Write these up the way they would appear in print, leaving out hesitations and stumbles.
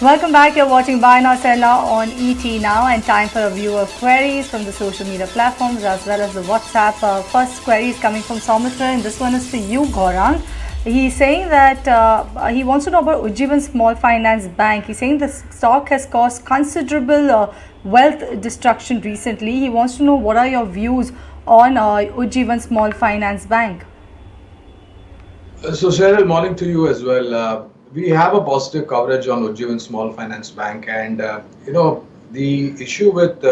Welcome back. You're watching Buy Now Sell Now on ET Now, and time for a viewer queries from the social media platforms as well as the WhatsApp. First query is coming from Soumitra, and this one is for you, Gaurang. He's saying that he wants to know about Ujjivan Small Finance Bank. He's saying the stock has caused considerable wealth destruction recently. He wants to know what are your views on Ujjivan Small Finance Bank. So, Cheryl, morning to you as well. We have a positive coverage on Ujjivan Small Finance Bank, and the issue with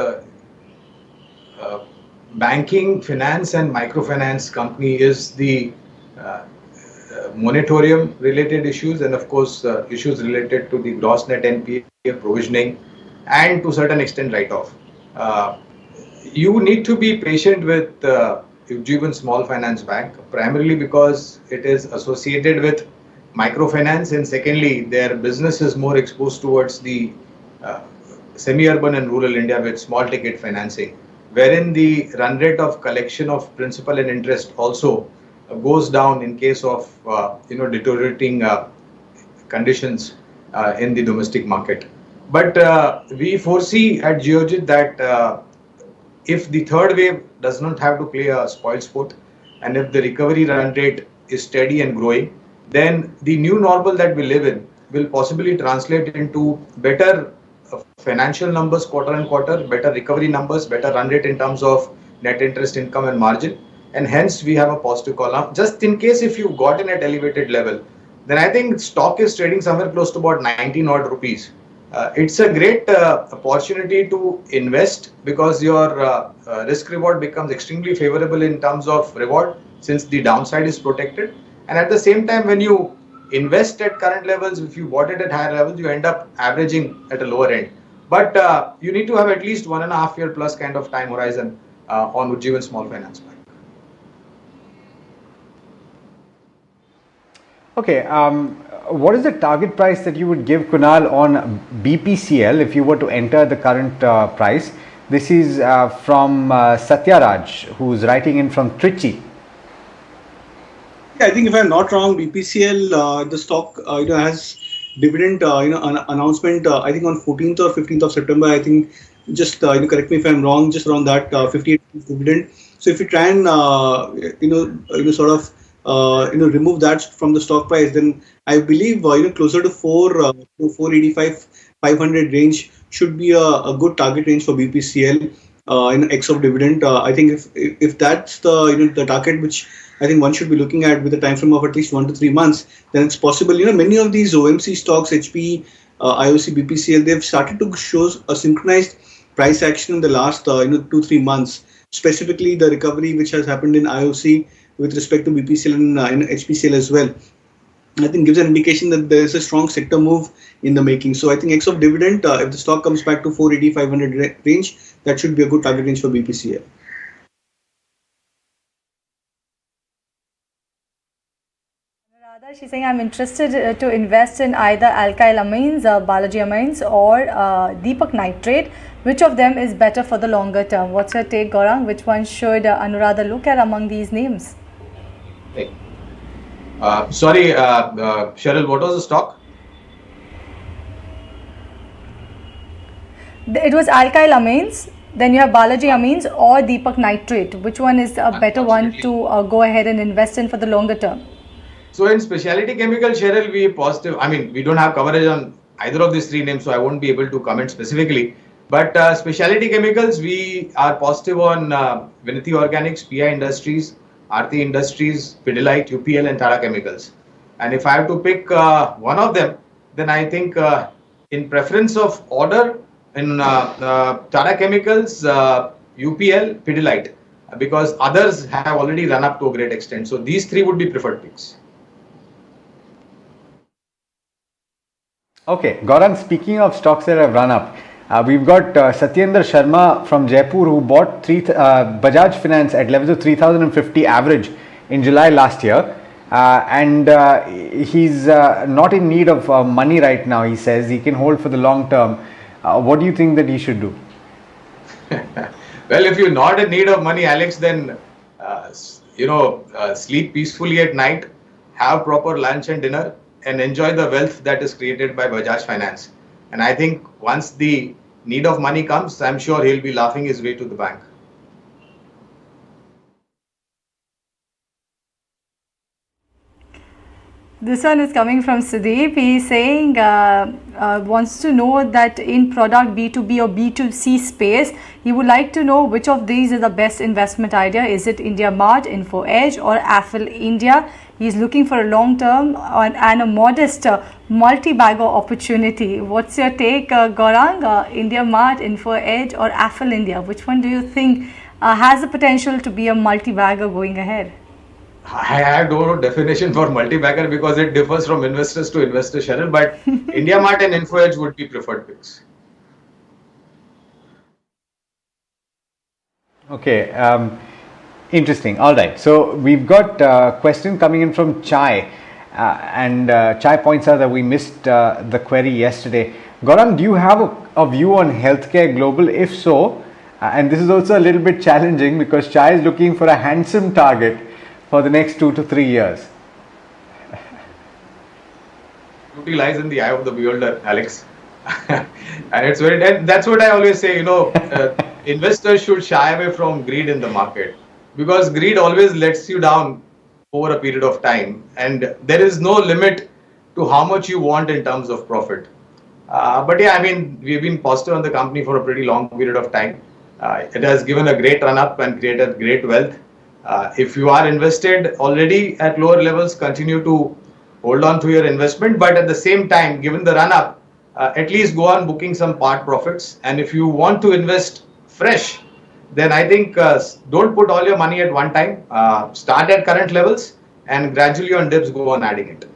banking, finance, and microfinance company is the moratorium related issues, and of course issues related to the gross net NPA provisioning, and to a certain extent write-off. You need to be patient with Ujjivan Small Finance Bank, primarily because it is associated with microfinance, and secondly, their business is more exposed towards the semi-urban and rural India with small ticket financing, wherein the run rate of collection of principal and interest also goes down in case of deteriorating conditions in the domestic market. But we foresee at Geojit that if the third wave does not have to play a spoil sport, and if the recovery run rate is steady and growing, then the new normal that we live in will possibly translate into better financial numbers quarter on quarter, better recovery numbers, better run rate in terms of net interest income and margin, and hence we have a positive column. Just in case if you got in at elevated level, then I think stock is trading somewhere close to about 19 odd rupees. It's a great opportunity to invest because your risk reward becomes extremely favorable in terms of reward, since the downside is protected. And at the same time, when you invest at current levels, if you bought it at higher levels, you end up averaging at a lower end. But you need to have at least 1.5 year plus kind of time horizon on Ujjivan Small Finance Bank. Okay, what is the target price that you would give, Kunal, on BPCL if you were to enter the current price? This is from Satyaraj, who's writing in from Trichy. I think if I'm not wrong, BPCL, the stock has dividend announcement. I think on 14th or 15th of September. I think just correct me if I'm wrong. Just around that 58 dividend. So if you try and sort of remove that from the stock price, then I believe closer to 485, 500 range should be a good target range for BPCL in X of dividend. I think if that's the target which I think one should be looking at with a time frame of at least 1 to 3 months, then it's possible. Many of these OMC stocks, HP, IOC, BPCL, they've started to show a synchronized price action in the last 2-3 months. Specifically, the recovery which has happened in IOC with respect to BPCL and HPCL as well, I think gives an indication that there is a strong sector move in the making. So I think X of dividend, if the stock comes back to 480, 500 range, that should be a good target range for BPCL. She's saying, I'm interested to invest in either alkyl amines, Balaji amines, or Deepak nitrate. Which of them is better for the longer term? What's your take, Gaurang? Which one should Anuradha look at among these names? Sorry, Cheryl, what was the stock? It was alkyl amines. Then you have Balaji amines or Deepak nitrate. Which one is a better one to go ahead and invest in for the longer term? So in specialty chemical, Cheryl, we positive. I mean, we don't have coverage on either of these three names, so I won't be able to comment specifically. But specialty chemicals, we are positive on Vinati Organics, PI Industries, Aarti Industries, Pidilite, UPL, and Tata Chemicals. And if I have to pick one of them, then I think in preference of order in Tata Chemicals, UPL, Pidilite, because others have already run up to a great extent. So these three would be preferred picks. Okay, Gaurang, speaking of stocks that have run up, we've got Satyendra Sharma from Jaipur, who bought Bajaj Finance at levels of 3,050 average in July last year. And he's not in need of money right now, he says. He can hold for the long term. What do you think that he should do? Well, if you're not in need of money, Alex, then, sleep peacefully at night, have proper lunch and dinner, and enjoy the wealth that is created by Bajaj Finance. And I think once the need of money comes, I'm sure he'll be laughing his way to the bank. This one is coming from Sudeep. He's saying wants to know that in product B2B or B2C space, he would like to know which of these is the best investment idea. Is it India Mart, Info Edge, or Affle India? He's looking for a long term and a modest multi-bagger opportunity. What's your take, Gaurang? India Mart, Info Edge, or Affle India? Which one do you think has the potential to be a multi-bagger going ahead? I have no definition for multi-bagger because it differs from investors to investors, Sharon, but India Mart and Info Edge would be preferred picks. Okay, interesting. All right. So we've got a question coming in from Chai, and Chai points out that we missed the query yesterday. Gaurang, do you have a view on healthcare global? If so, and this is also a little bit challenging because Chai is looking for a handsome target for the next 2 to 3 years. Beauty lies in the eye of the beholder, Alex. And it's very, and that's what I always say, investors should shy away from greed in the market because greed always lets you down over a period of time, and there is no limit to how much you want in terms of profit. But yeah, I mean, we've been positive on the company for a pretty long period of time. It has given a great run up and created great wealth. If you are invested already at lower levels, continue to hold on to your investment. But at the same time, given the run up, at least go on booking some part profits. And if you want to invest fresh, then I think don't put all your money at one time. Start at current levels and gradually on dips go on adding it.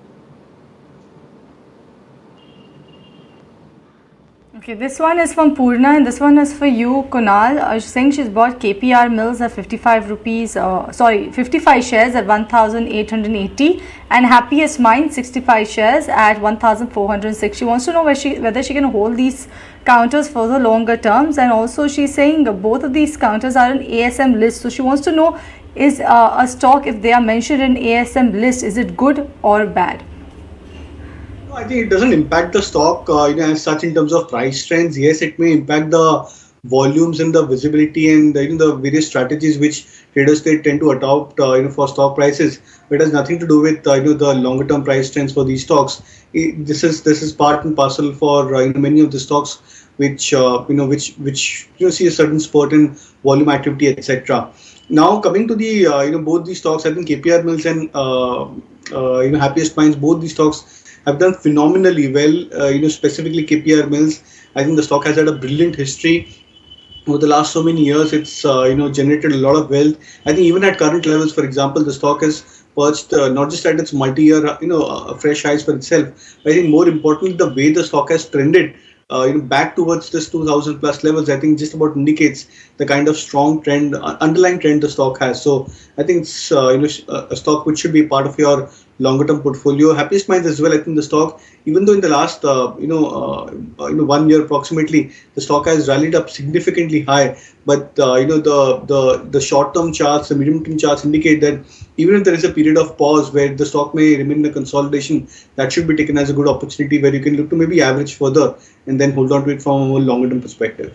Okay, this one is from Purna and this one is for you, Kunal. She's saying she's bought KPR Mills at 55 rupees, 55 shares at 1,880 and Happiest Mind 65 shares at 1,406. She wants to know whether she can hold these counters for the longer terms, and also she's saying both of these counters are an ASM list. So she wants to know, is a stock, if they are mentioned in ASM list, is it good or bad? No, I think it doesn't impact the stock, as such in terms of price trends. Yes, it may impact the volumes and the visibility and the various strategies which traders they tend to adopt, for stock prices. But it has nothing to do with the longer term price trends for these stocks. This is part and parcel for many of the stocks which see a certain spurt in volume activity, etc. Now coming to the both these stocks, I think KPR Mills and Happiest Minds, both these stocks have done phenomenally well. Specifically KPR Mills, I think the stock has had a brilliant history over the last so many years. It's generated a lot of wealth. I think even at current levels, for example, the stock has perched not just at its multi-year fresh highs for itself, but I think more importantly the way the stock has trended back towards this 2000 plus levels, I think just about indicates the kind of strong trend, underlying trend the stock has. So I think it's a stock which should be part of your longer term portfolio. Happiest Minds as well. I think the stock, even though in the last 1 year approximately, the stock has rallied up significantly high, but the short term charts, the medium term charts indicate that even if there is a period of pause where the stock may remain in a consolidation, that should be taken as a good opportunity where you can look to maybe average further and then hold on to it from a more longer term perspective.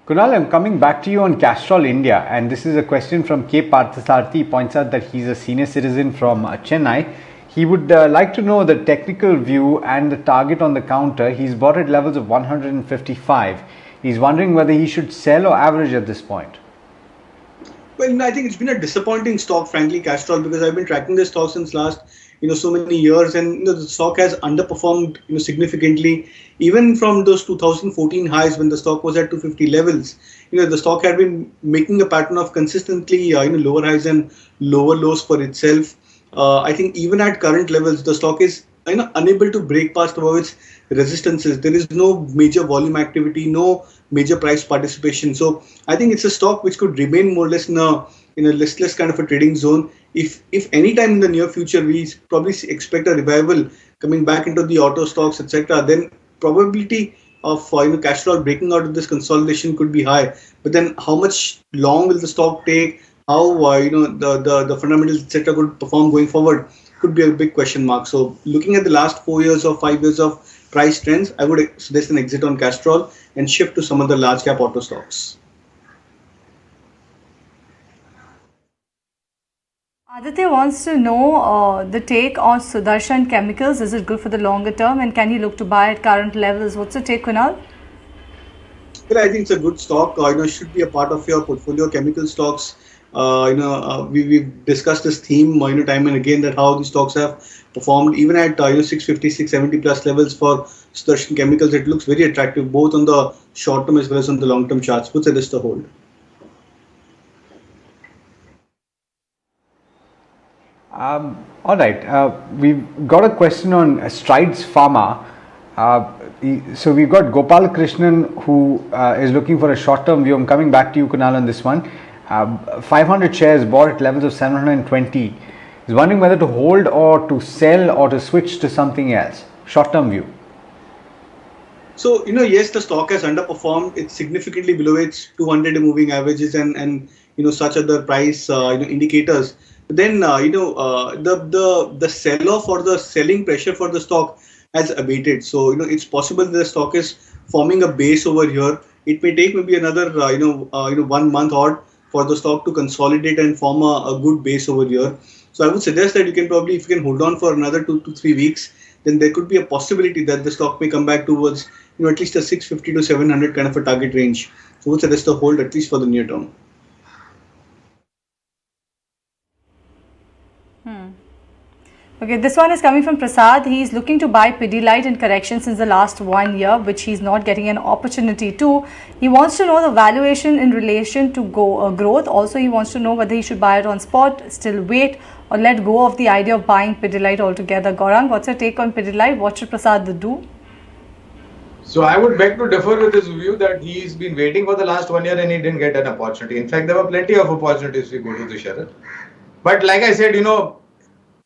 Kunal, I'm coming back to you on Castrol India, and this is a question from K. Parthasarthi. He points out that he's a senior citizen from Chennai. He would like to know the technical view and the target on the counter. He's bought at levels of 155. He's wondering whether he should sell or average at this point. Well, I think it's been a disappointing stock, frankly, Castrol, because I've been tracking this stock since last so many years, and the stock has underperformed significantly, even from those 2014 highs when the stock was at 250 levels. The stock had been making a pattern of consistently lower highs and lower lows for itself. I think even at current levels, the stock is unable to break past above its resistances. There is no major volume activity, no major price participation. So I think it's a stock which could remain more or less in a listless kind of a trading zone. If any time in the near future we probably expect a revival coming back into the auto stocks, etc., then probability of Castrol breaking out of this consolidation could be high. But then how much long will the stock take? How the fundamentals, etc., could perform going forward? could be a big question mark. So looking at the last 4 years or 5 years of price trends, I would suggest an exit on Castrol and shift to some of the large cap auto stocks. Aditya wants to know the take on Sudarshan Chemicals. Is it good for the longer term, and can he look to buy at current levels? What's the take, Kunal? Well, I think it's a good stock. Should be a part of your portfolio. Chemical stocks. We've discussed this theme, time and again, that how the stocks have performed even at 650, 670 plus levels for Sudarshan Chemicals. It looks very attractive both on the short term as well as on the long term charts. What's the rest to hold? All right. We've got a question on Strides Pharma. So we've got Gopal Krishnan who is looking for a short-term view. I'm coming back to you, Kunal, on this one. 500 shares bought at levels of 720. He's wondering whether to hold or to sell or to switch to something else. Short-term view. So, yes, the stock has underperformed. It's significantly below its 200 moving averages and such other price, indicators. But then, the sell-off or the selling pressure for the stock has abated. So, it's possible that the stock is forming a base over here. It may take maybe another, 1 month odd for the stock to consolidate and form a good base over here. So, I would suggest that you can probably, if you can hold on for another 2 to 3 weeks, then there could be a possibility that the stock may come back towards, at least a 650 to 700 kind of a target range. So, what's the rest of hold, at least for the near term? Okay, this one is coming from Prasad. He is looking to buy Pidilite in correction since the last 1 year, which he's not getting an opportunity to. He wants to know the valuation in relation to growth. Also, he wants to know whether he should buy it on spot, still wait, or let go of the idea of buying Pidilite altogether. Gaurang, what's your take on Pidilite? What should Prasad do? So I would beg to differ with his view that he's been waiting for the last 1 year and he didn't get an opportunity. In fact, there were plenty of opportunities if you go to the share. But like I said,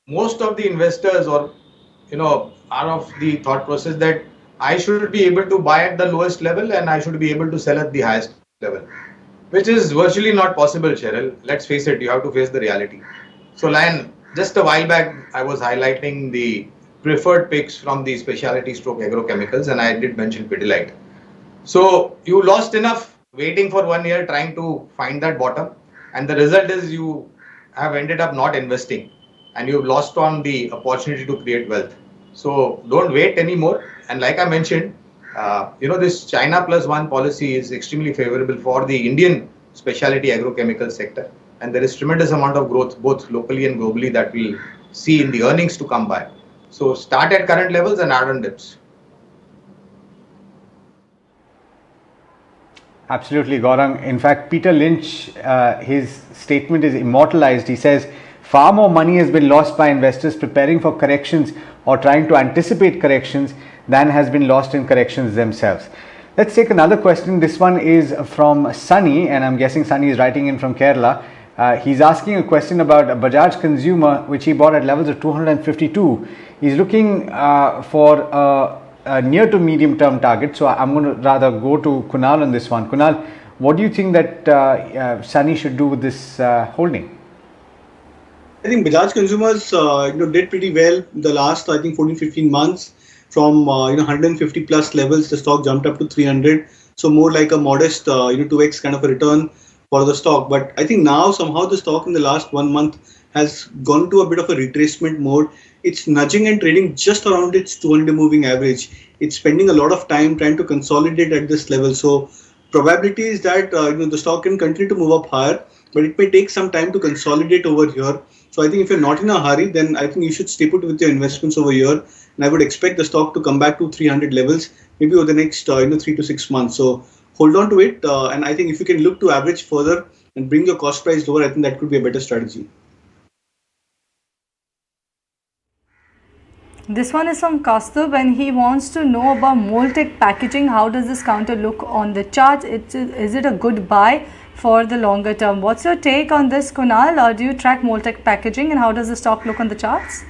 most of the investors are of the thought process that I should be able to buy at the lowest level and I should be able to sell at the highest level, which is virtually not possible, Cheryl. Let's face it, you have to face the reality. So Lion, just a while back, I was highlighting the preferred picks from the specialty stroke agrochemicals and I did mention Pidilite. So you lost enough waiting for 1 year trying to find that bottom, and the result is you have ended up not investing and you've lost on the opportunity to create wealth. So don't wait anymore. And like I mentioned, this China plus one policy is extremely favorable for the Indian specialty agrochemical sector. And there is tremendous amount of growth both locally and globally that we'll see in the earnings to come by. So start at current levels and add on dips. Absolutely, Gaurang. In fact, Peter Lynch, his statement is immortalized. He says, far more money has been lost by investors preparing for corrections or trying to anticipate corrections than has been lost in corrections themselves. Let's take another question. This one is from Sunny, and I'm guessing Sunny is writing in from Kerala. He's asking a question about a Bajaj Consumer, which he bought at levels of 252. He's looking for a near to medium term target. So I'm going to rather go to Kunal on this one. Kunal, what do you think that Sunny should do with this holding? I think Bajaj Consumers did pretty well the last 14-15 months. From 150 plus levels, the stock jumped up to 300. So more like a modest 2x kind of a return for the stock. But I think now somehow the stock in the last 1 month has gone to a bit of a retracement mode. It's nudging and trading just around its 200 moving average. It's spending a lot of time trying to consolidate at this level. So probability is that the stock can continue to move up higher, but it may take some time to consolidate over here. So I think if you're not in a hurry, then I think you should stay put with your investments over here. And I would expect the stock to come back to 300 levels, maybe over the next 3 to 6 months. So hold on to it. And I think if you can look to average further and bring your cost price lower, I think that could be a better strategy. This one is from Kastub and he wants to know about Moltec packaging. How does this counter look on the charts? Is it a good buy for the longer term? What's your take on this, Kunal? Or do you track Moltec packaging and how does the stock look on the charts?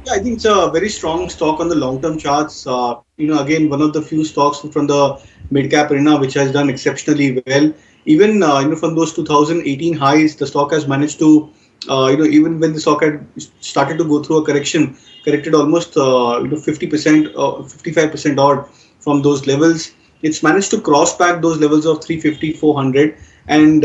Yeah, I think it's a very strong stock on the long-term charts. Again, one of the few stocks from the mid-cap arena which has done exceptionally well. Even from those 2018 highs, the stock has managed to even when the stock had started to go through a correction, corrected almost 50%, 55% odd from those levels. It's managed to cross back those levels of 350, 400, and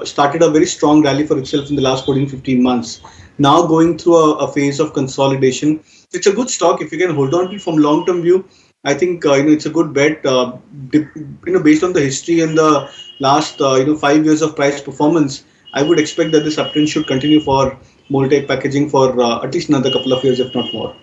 started a very strong rally for itself in the last 14, 15 months. Now going through a phase of consolidation. It's a good stock if you can hold on to it from long term view. I think it's a good bet. Based on the history and the last 5 years of price performance, I would expect that this uptrend should continue for Moltec packaging for at least another couple of years, if not more.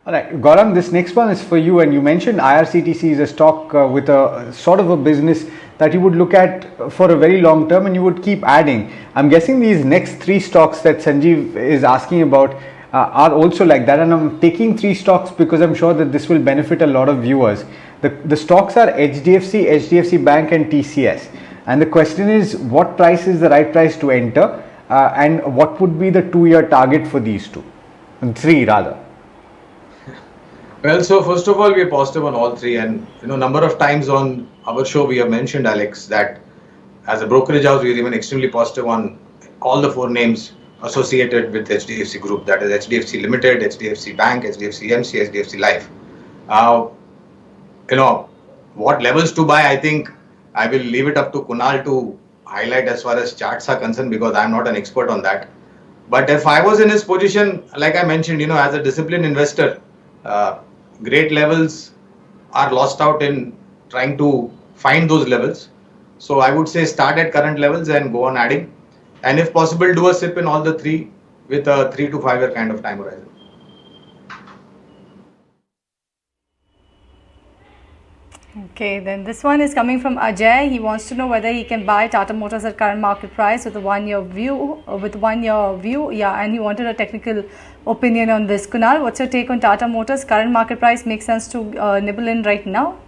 All right, Gaurang, this next one is for you. And you mentioned IRCTC is a stock with a sort of a business that you would look at for a very long term and you would keep adding. I'm guessing these next three stocks that Sanjeev is asking about are also like that. And I'm taking three stocks because I'm sure that this will benefit a lot of viewers. The stocks are HDFC, HDFC Bank, and TCS. And the question is, what price is the right price to enter? And what would be the 2-year target for these two? Three rather. Well, so first of all, we are positive on all three, and number of times on our show we have mentioned, Alex, that as a brokerage house we are even extremely positive on all the four names associated with HDFC Group, that is HDFC Limited, HDFC Bank, HDFC MC, HDFC Life. What levels to buy, I think I will leave it up to Kunal to highlight as far as charts are concerned, because I'm not an expert on that. But if I was in his position, like I mentioned, as a disciplined investor, great levels are lost out in trying to find those levels. So I would say start at current levels and go on adding. And if possible, do a sip in all the three with a 3 to 5 year kind of time horizon. Okay, then this one is coming from Ajay. He wants to know whether he can buy Tata Motors at current market price with a 1-year view. Yeah, and he wanted a technical opinion on this. Kunal, what's your take on Tata Motors? Current market price makes sense to nibble in right now?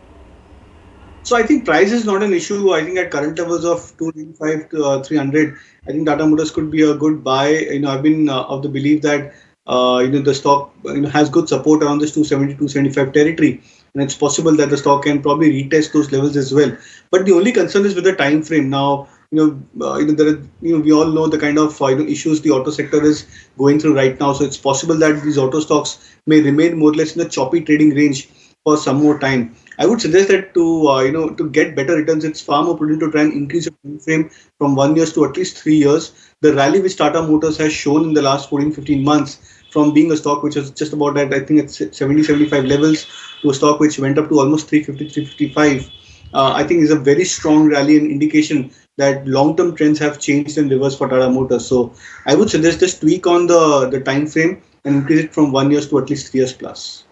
So I think price is not an issue. I think at current levels of 295 to 300, I think Tata Motors could be a good buy. I've been of the belief that the stock has good support around this 270, 275 territory. And it's possible that the stock can probably retest those levels as well. But the only concern is with the time frame. Now, we all know the kind of issues the auto sector is going through right now. So it's possible that these auto stocks may remain more or less in a choppy trading range for some more time. I would suggest that to get better returns, it's far more prudent to try and increase the time frame from 1 year to at least 3 years. The rally which Tata Motors has shown in the last 14-15 months, from being a stock which was just about at, I think it's 70-75 levels, to a stock which went up to almost 350-355, I think is a very strong rally and indication that long-term trends have changed in reverse for Tata Motors. So I would suggest just tweak on the time frame and increase it from 1 year to at least 3 years plus.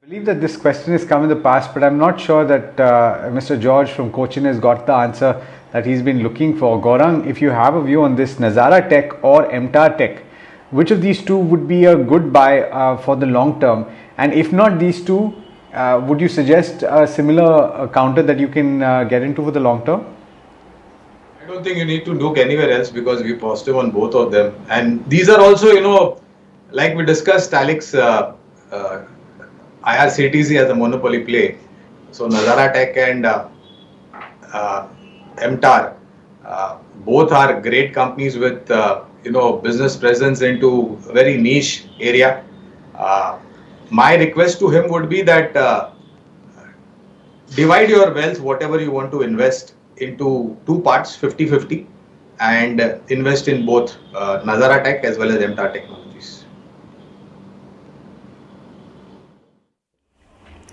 I believe that this question has come in the past, but I'm not sure that Mr. George from Cochin has got the answer that he's been looking for. Gaurang, if you have a view on this, Nazara Tech or MTAR Tech, which of these two would be a good buy for the long term? And if not these two, would you suggest a similar counter that you can get into for the long term? I don't think you need to look anywhere else because we're positive on both of them. And these are also, like we discussed, Alex, IRCTC as a monopoly play. So Nazara Tech and MTAR, both are great companies with business presence into a very niche area. My request to him would be that divide your wealth, whatever you want to invest, into two parts, 50-50, and invest in both Nazara Tech as well as MTAR Technologies.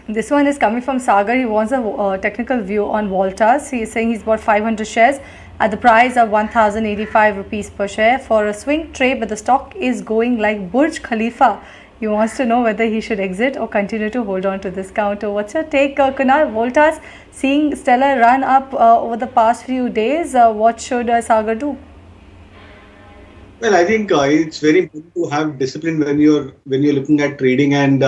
This one is coming from Sagar. He wants a technical view on Voltas. He is saying he's bought 500 shares at the price of 1,085 rupees per share for a swing trade, but the stock is going like Burj Khalifa. He wants to know whether he should exit or continue to hold on to this counter. What's your take, Kunal? Voltas seeing stellar run up over the past few days. What should Sagar do? Well, I think it's very important to have discipline when you're looking at trading, and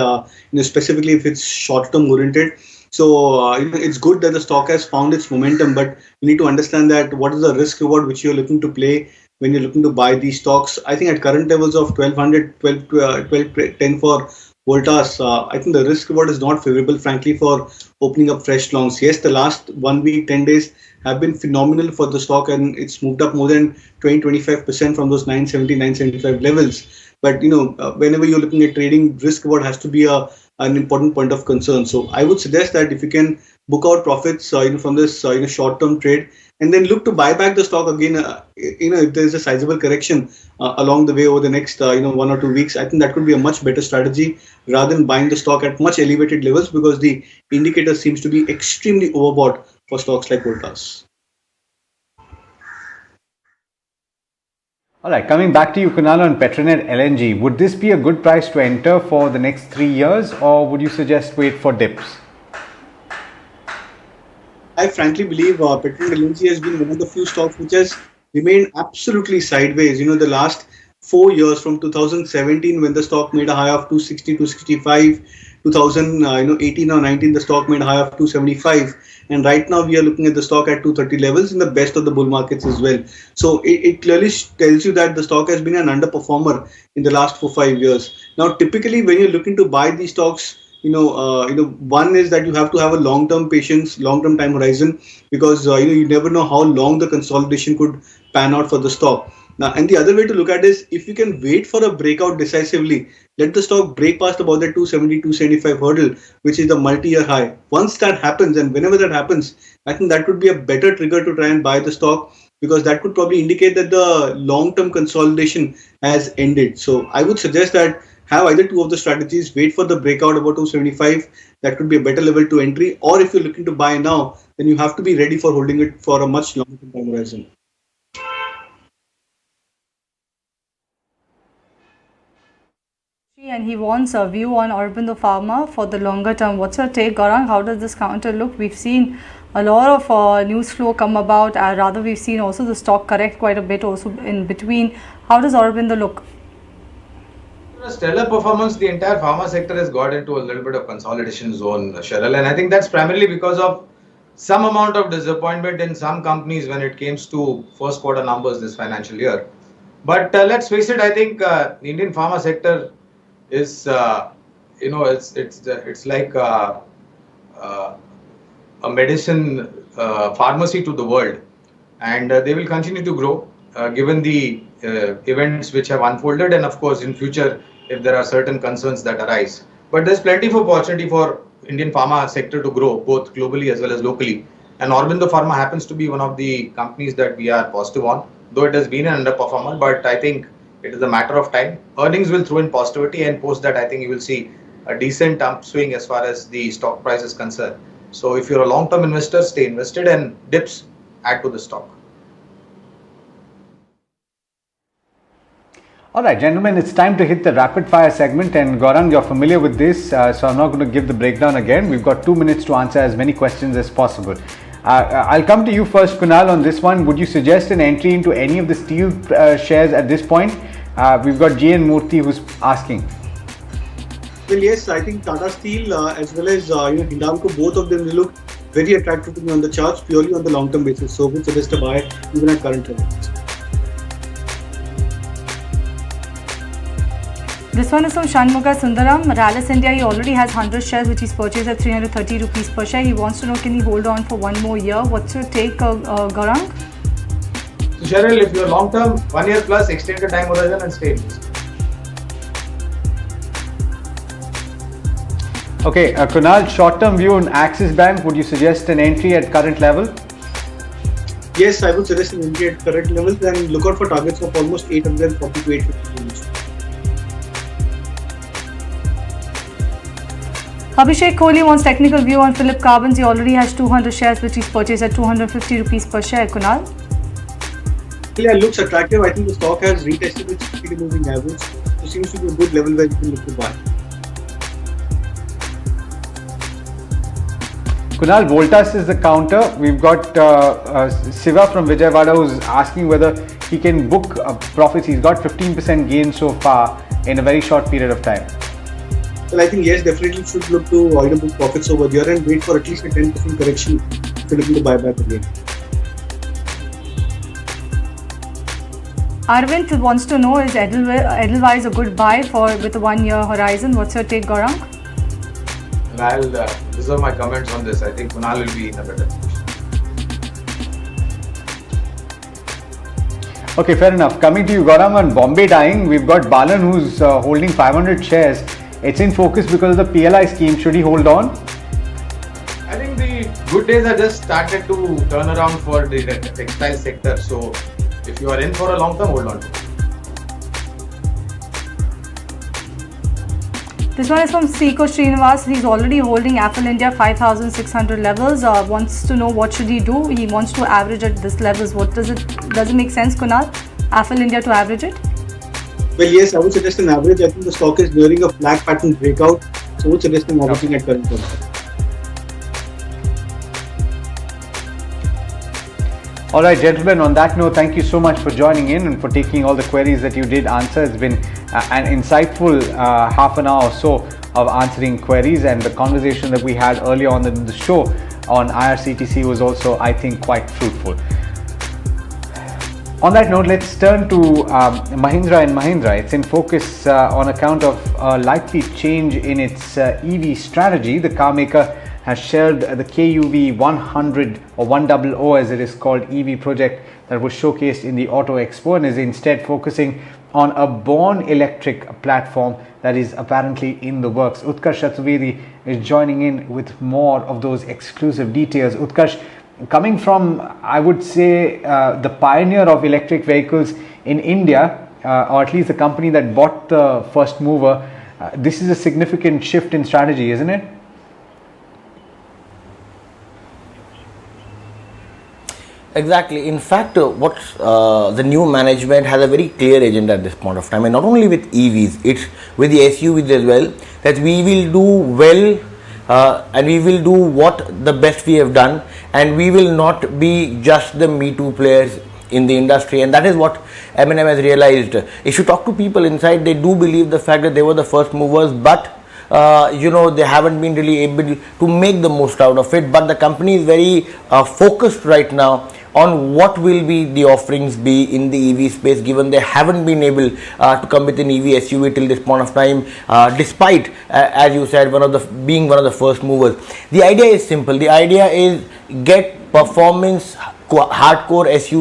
specifically if it's short-term oriented. So it's good that the stock has found its momentum, but you need to understand that what is the risk reward which you're looking to play when you're looking to buy these stocks. I think at current levels of 1200, 1210 for Voltas, I think the risk reward is not favorable, frankly, for opening up fresh longs. Yes, the last 1 week, 10 days have been phenomenal for the stock, and it's moved up more than 20-25% from those 970, 975 levels. But whenever you're looking at trading, risk reward has to be an important point of concern. So I would suggest that if you can book out profits, from this short-term trade, and then look to buy back the stock again, if there is a sizable correction along the way over the next 1 or 2 weeks, I think that could be a much better strategy rather than buying the stock at much elevated levels, because the indicator seems to be extremely overbought for stocks like Voltas. All right, coming back to you, Kunal, on Petronet LNG, would this be a good price to enter for the next 3 years, or would you suggest wait for dips? I frankly believe Petronet LNG has been one of the few stocks which has remained absolutely sideways. The last 4 years, from 2017 when the stock made a high of 260, 265, 2018 or 19 the stock made a high of 275, and right now we are looking at the stock at 230 levels in the best of the bull markets as well. So it clearly tells you that the stock has been an underperformer in the last 4-5 years. Now, typically when you're looking to buy these stocks, one is that you have to have a long-term patience, long-term time horizon, because you never know how long the consolidation could pan out for the stock. Now, and the other way to look at it is, if you can wait for a breakout decisively, let the stock break past about that 270, 275 hurdle, which is the multi-year high. Once that happens, and whenever that happens, I think that could be a better trigger to try and buy the stock, because that could probably indicate that the long-term consolidation has ended. So I would suggest that have either two of the strategies, wait for the breakout about 275, that could be a better level to entry, or if you're looking to buy now, then you have to be ready for holding it for a much longer time horizon. And he wants a view on Aurobindo Pharma for the longer term. What's your take, Gaurang? How does this counter look? We've seen a lot of news flow come about. Rather, we've seen also the stock correct quite a bit also in between. How does Aurobindo look? Stellar performance. The entire pharma sector has got into a little bit of consolidation zone, Cheryl, and I think that's primarily because of some amount of disappointment in some companies when it comes to first quarter numbers this financial year. But let's face it, I think the Indian pharma sector is, it's like a medicine pharmacy to the world, and they will continue to grow given the events which have unfolded, and of course in future if there are certain concerns that arise. But there's plenty of opportunity for Indian pharma sector to grow both globally as well as locally, and Aurobindo Pharma happens to be one of the companies that we are positive on, though it has been an underperformer. But I think it is a matter of time. Earnings will throw in positivity, and post that I think you will see a decent upswing as far as the stock price is concerned. So if you're a long-term investor, stay invested, and dips add to the stock. Alright, gentlemen, it's time to hit the rapid fire segment, and Gaurang, you're familiar with this, so I'm not going to give the breakdown again. We've got 2 minutes to answer as many questions as possible. I'll come to you first, Kunal, on this one. Would you suggest an entry into any of the steel shares at this point? We've got GN Murthy who's asking. Well, yes, I think Tata Steel as well as Hindalco, both of them will look very attractive to me on the charts purely on the long-term basis. So we suggest a buy even at current levels. This one is from Shanmuga Sundaram. Rallis India, he already has 100 shares which he's purchased at 330 rupees per share. He wants to know, can he hold on for one more year? What's your take, Gaurang? So Cheryl, if you're long term, 1 year plus, extend the time horizon and stay invested. Okay, Kunal, short-term view on Axis Bank, would you suggest an entry at current level? Yes, I would suggest an entry at current levels, and look out for targets of almost 840 to 850. Abhishek Kohli wants technical view on Philip Carbons. He already has 200 shares which he's purchased at 250 rupees per share. Kunal? Yeah, it looks attractive. I think the stock has retested its 50-day moving average. So seems to be a good level where you can look to buy. Kunal, Voltas is the counter. We've got Siva from Vijayawada who's asking whether he can book profits. He's got 15% gain so far in a very short period of time. Well, I think yes, definitely should look to book profits over there and wait for at least a 10% correction if you're looking to buy back again. Arvind wants to know, is Edelweiss a good buy with a 1 year horizon? What's your take, Gaurang? I'll reserve my comments on this. I think Kunal will be in a better position. Okay, fair enough. Coming to you, Gaurang, on Bombay Dyeing, we've got Balan who's holding 500 shares. It's in focus because of the PLI scheme. Should he hold on? I think the good days are just started to turn around for the textile sector. So if you are in for a long term, hold on to it. This one is from Seiko Srinivas. He's already holding Affle India 5,600 levels. Wants to know what should he do. He wants to average at this levels. What does it make sense, Kunal? Affle India to average it? Well, yes, I would suggest an average. I think the stock is nearing a flag pattern breakout. So I would suggest an averaging at current level. Alright, gentlemen, on that note, thank you so much for joining in and for taking all the queries that you did answer. It's been an insightful half an hour or so of answering queries, and the conversation that we had earlier on in the show on IRCTC was also, I think, quite fruitful. On that note, let's turn to Mahindra and Mahindra. It's in focus on account of a likely change in its EV strategy. The car maker has shared the KUV 100 or 100 as it is called EV project that was showcased in the Auto Expo, and is instead focusing on a born electric platform that is apparently in the works. Utkarsh Chaturvedi is joining in with more of those exclusive details. Utkarsh, coming from, I would say, the pioneer of electric vehicles in India, or at least the company that bought the first mover, this is a significant shift in strategy, isn't it? Exactly. In fact, what the new management has a very clear agenda at this point of time, and not only with EVs, it's with the SUVs as well, that we will do well and we will do what the best we have done, and we will not be just the Me Too players in the industry. And that is what M&M has realized. If you talk to people inside, they do believe the fact that they were the first movers, but they haven't been really able to make the most out of it. But the company is very focused right now on what will be the offerings be in the EV space, given they haven't been able to come with an EV SUV till this point of time, despite, as you said, being one of the first movers. The idea is simple. The idea is get performance hardcore SUV